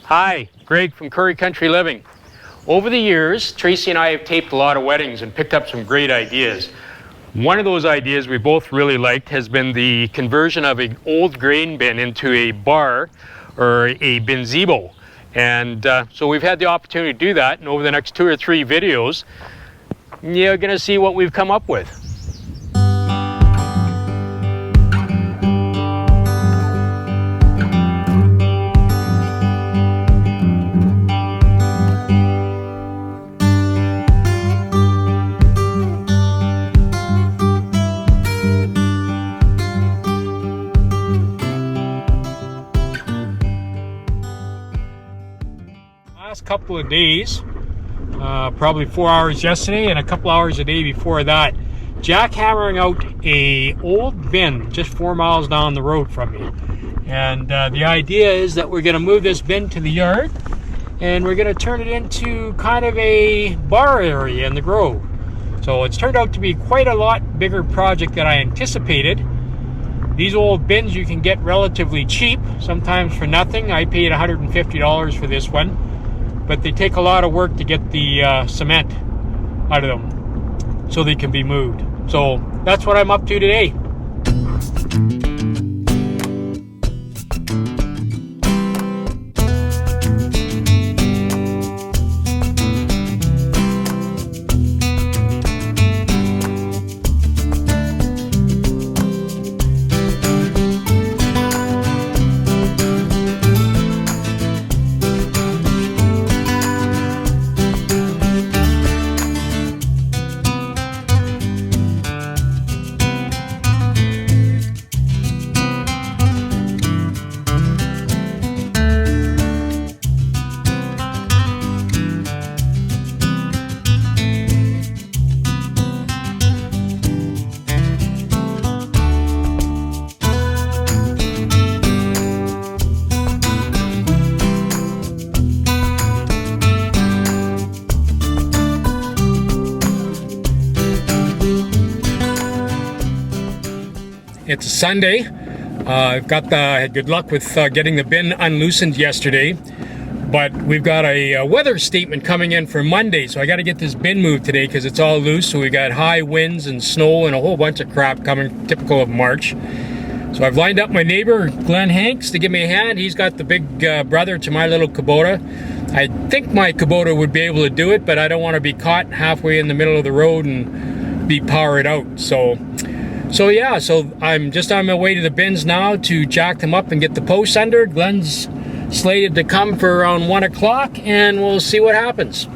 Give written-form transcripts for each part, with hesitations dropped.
Hi, Greg from Curry Country Living. Over the years, Tracy and I have taped a lot of weddings and picked up some great ideas. One of those ideas we both really liked has been the conversion of an old grain bin into a bar or a Binzebo. And so we've had the opportunity to do that, and over the next 2 or 3 videos, you're going to see what we've come up with. Couple of days, probably 4 hours yesterday and a couple hours a day before that, jackhammering out a old bin just 4 miles down the road from me. And the idea is that we're going to move this bin to the yard and we're going to turn it into kind of a bar area in the grove. So it's turned out to be quite a lot bigger project than I anticipated. These old bins you can get relatively cheap, sometimes for nothing. I paid $150 for this one. But they take a lot of work to get the cement out of them so they can be moved. So that's what I'm up to today. It's a Sunday. I've got had good luck with getting the bin unloosened yesterday, but we've got a weather statement coming in for Monday, so I got to get this bin moved today because it's all loose. So we got high winds and snow and a whole bunch of crap coming, typical of March. So I've lined up my neighbor Glenn Hanks to give me a hand. He's got the big brother to my little Kubota. I think my Kubota would be able to do it, but I don't want to be caught halfway in the middle of the road and be powered out. So yeah, so I'm just on my way to the bins now to jack them up and get the posts under. Glenn's slated to come for around 1 o'clock and we'll see what happens.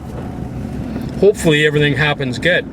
Hopefully everything happens good.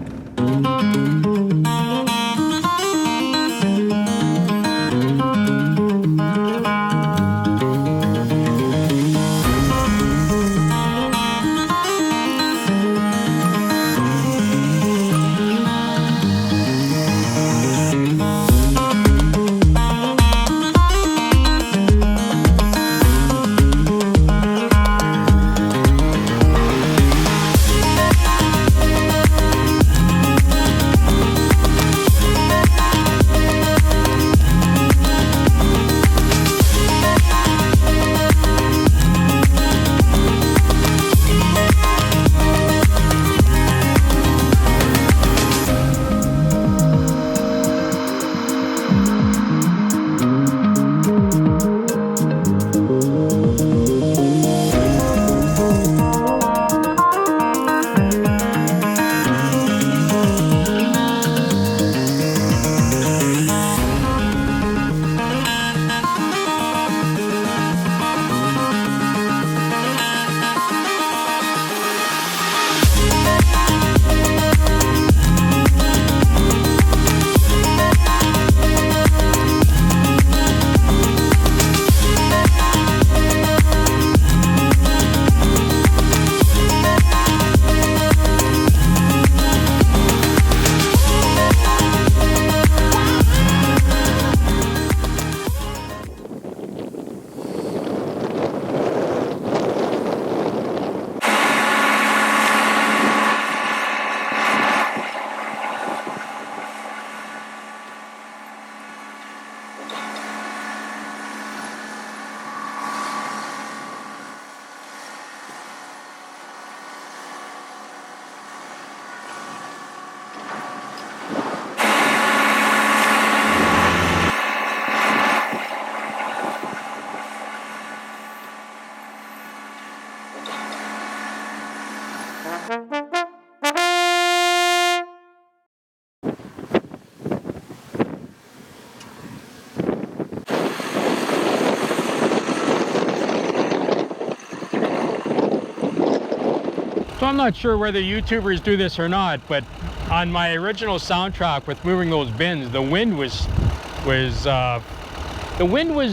So I'm not sure whether YouTubers do this or not, but on my original soundtrack with moving those bins, the wind was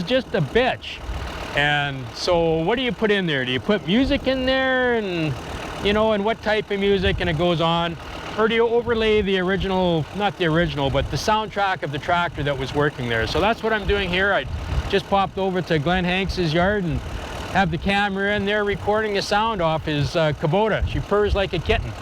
just a bitch. And so what do you put in there? Do you put music in there, and you know, and what type of music, and it goes on? Or do you overlay the original, not the original, but the soundtrack of the tractor that was working there? So that's what I'm doing here. I just popped over to Glenn Hanks's yard and have the camera in there recording the sound off his Kubota. She purrs like a kitten.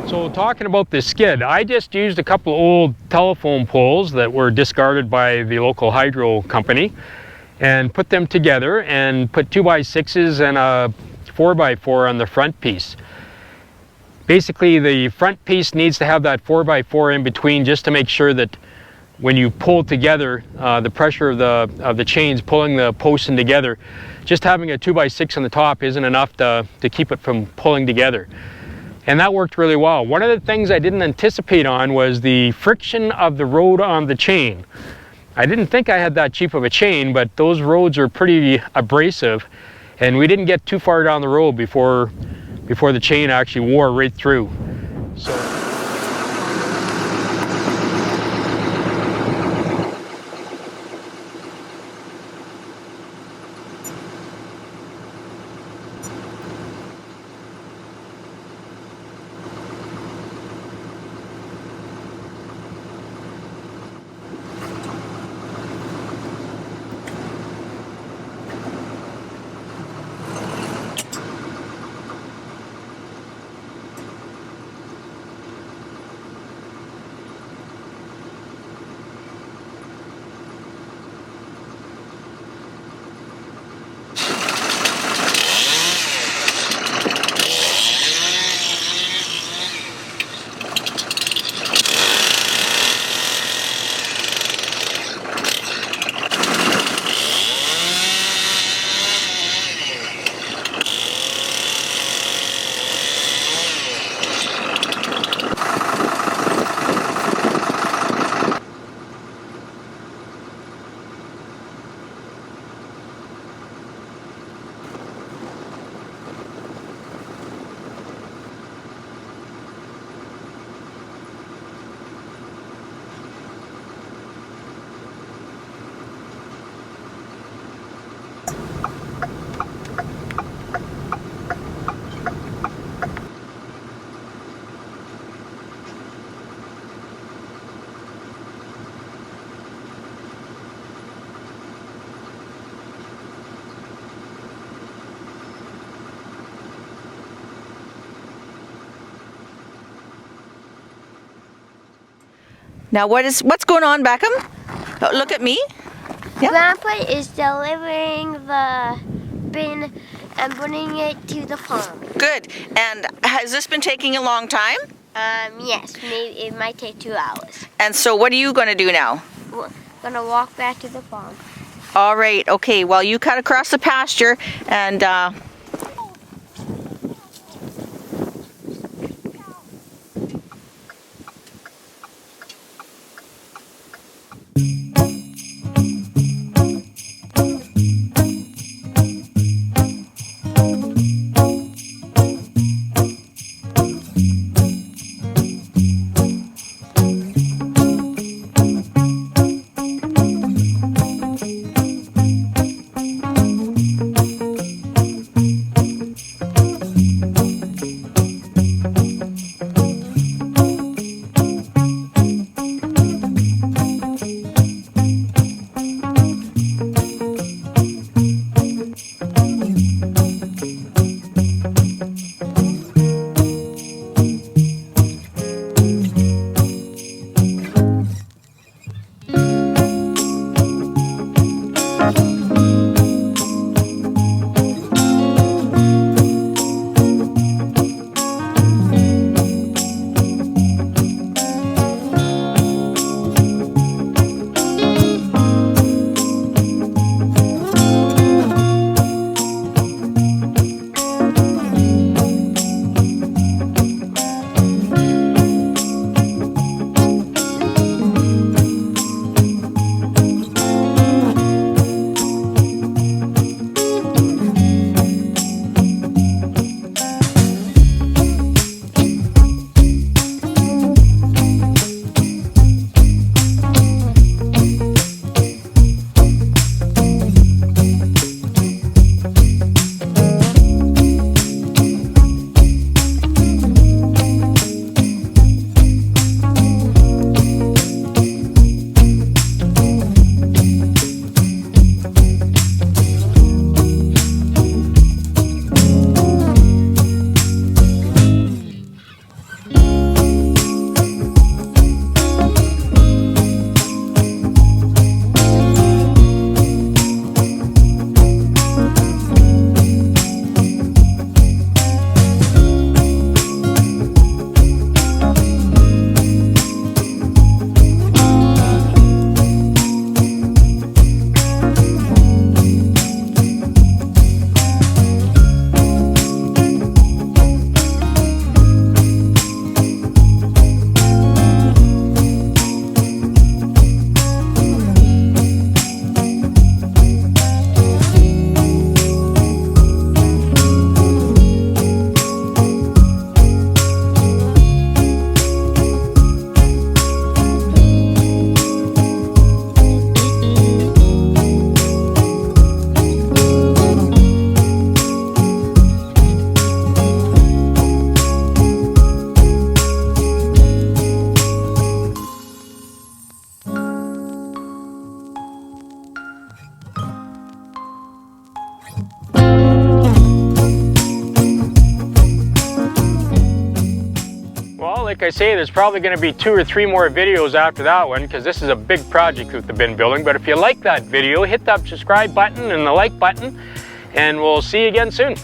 So talking about the skid, I just used a couple old telephone poles that were discarded by the local hydro company and put them together and put 2x6s and a 4x4 on the front piece. Basically the front piece needs to have that 4x4 in between just to make sure that when you pull together the pressure of the chains pulling the posts in together, just having a 2x6 on the top isn't enough to keep it from pulling together. And that worked really well. One of the things I didn't anticipate on was the friction of the road on the chain. I didn't think I had that cheap of a chain, but those roads are pretty abrasive, and we didn't get too far down the road before the chain actually wore right through. So. Now what's going on, Beckham? Oh, look at me. Yeah. Grandpa is delivering the bin and bringing it to the farm. Good. And has this been taking a long time? Yes, maybe it might take 2 hours. And so what are you going to do now? We're gonna walk back to the farm. All right. Okay. Well, you cut across the pasture and like I say, there's probably going to be 2 or 3 more videos after that one, because this is a big project with the bin building. But if you like that video, hit that subscribe button and the like button, and we'll see you again soon.